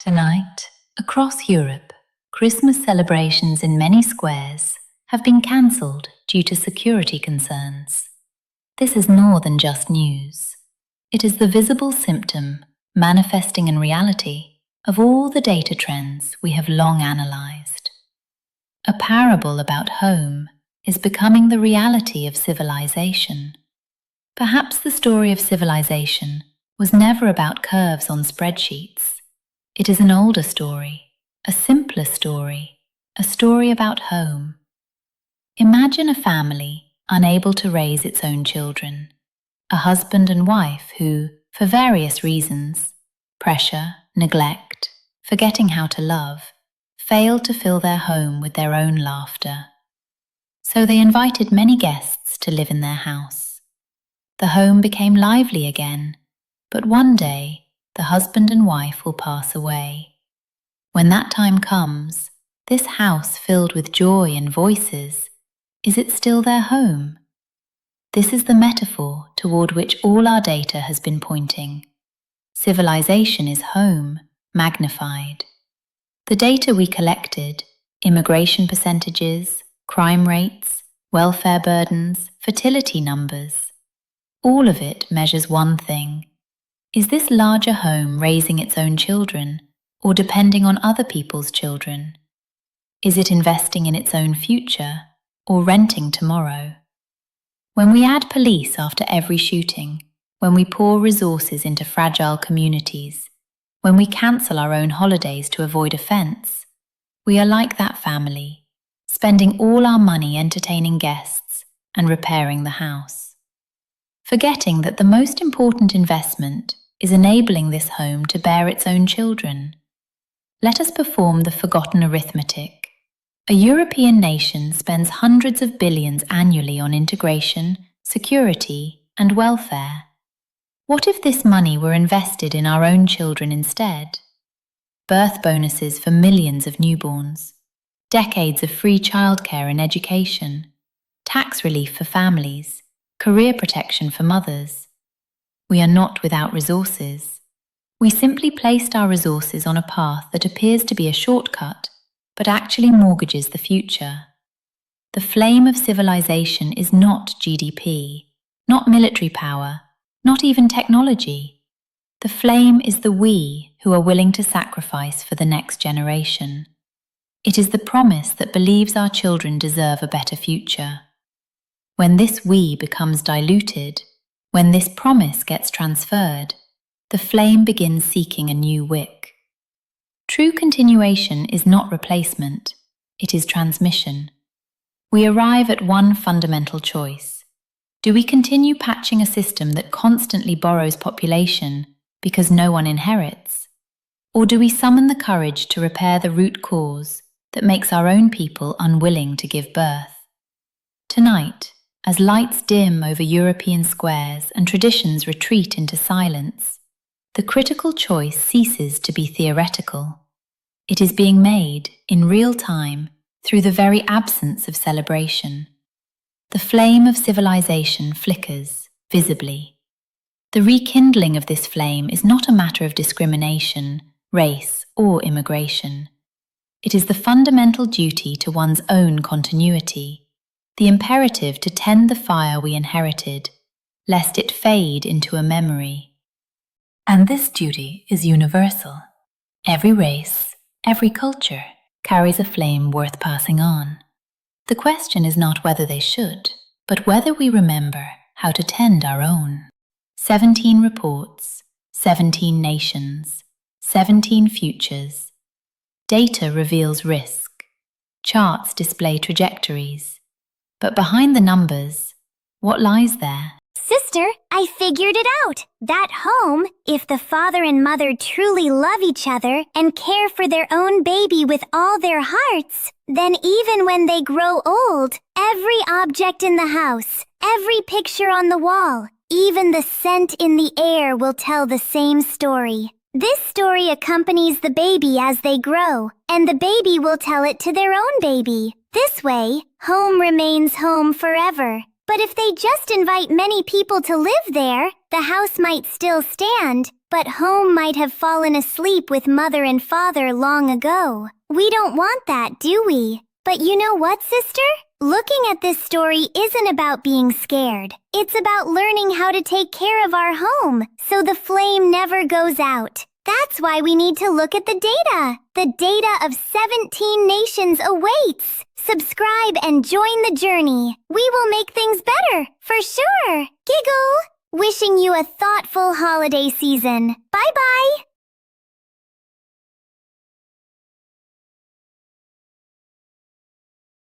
Tonight, across Europe, Christmas celebrations in many squares have been cancelled due to security concerns. This is more than just news. It is the visible symptom, manifesting in reality, of all the data trends we have long analysed. A parable about home is becoming the reality of civilization. Perhaps the story of civilization was never about curves on spreadsheets. It is an older story, a simpler story, a story about home. Imagine a family unable to raise its own children, a husband and wife who, for various reasons, pressure, neglect, forgetting how to love, failed to fill their home with their own laughter. So they invited many guests to live in their house. The home became lively again, but one day the husband and wife will pass away. When that time comes, this house filled with joy and voices, is it still their home? This is the metaphor toward which all our data has been pointing. Civilization is home, magnified. The data we collected, immigration percentages, crime rates, welfare burdens, fertility numbers, all of it measures one thing. Is this larger home raising its own children, or depending on other people's children? Is it investing in its own future, or renting tomorrow? When we add police after every shooting, when we pour resources into fragile communities, when we cancel our own holidays to avoid offence, we are like that family, spending all our money entertaining guests and repairing the house, forgetting that the most important investment is enabling this home to bear its own children. Let us perform the forgotten arithmetic. A European nation spends hundreds of billions annually on integration, security, and welfare. What if this money were invested in our own children instead? Birth bonuses for millions of newborns, decades of free childcare and education, tax relief for families, career protection for mothers. We are not without resources. We simply placed our resources on a path that appears to be a shortcut, but actually mortgages the future. The flame of civilization is not GDP, not military power, not even technology. The flame is the we who are willing to sacrifice for the next generation. It is the promise that believes our children deserve a better future. When this we becomes diluted, when this promise gets transferred, the flame begins seeking a new wick. True continuation is not replacement, it is transmission. We arrive at one fundamental choice. Do we continue patching a system that constantly borrows population because no one inherits? Or do we summon the courage to repair the root cause that makes our own people unwilling to give birth? Tonight, as lights dim over European squares and traditions retreat into silence, the critical choice ceases to be theoretical. It is being made, in real time, through the very absence of celebration. The flame of civilization flickers, visibly. The rekindling of this flame is not a matter of discrimination, race, or immigration. It is the fundamental duty to one's own continuity, the imperative to tend the fire we inherited, lest it fade into a memory. And this duty is universal. Every race, every culture carries a flame worth passing on. The question is not whether they should, but whether we remember how to tend our own. 17 reports, 17 nations, 17 futures. Data reveals risk. Charts display trajectories. But behind the numbers, what lies there? Sister, I figured it out. That home, if the father and mother truly love each other and care for their own baby with all their hearts, then even when they grow old, every object in the house, every picture on the wall, even the scent in the air will tell the same story. This story accompanies the baby as they grow, and the baby will tell it to their own baby. This way, home remains home forever. But if they just invite many people to live there, the house might still stand, but home might have fallen asleep with mother and father long ago. We don't want that, do we? But you know what, sister? Looking at this story isn't about being scared. It's about learning how to take care of our home so the flame never goes out. That's why we need to look at the data. The data of 17 nations awaits. Subscribe and join the journey. We will make things better, for sure. Giggle! Wishing you a thoughtful holiday season. Bye-bye!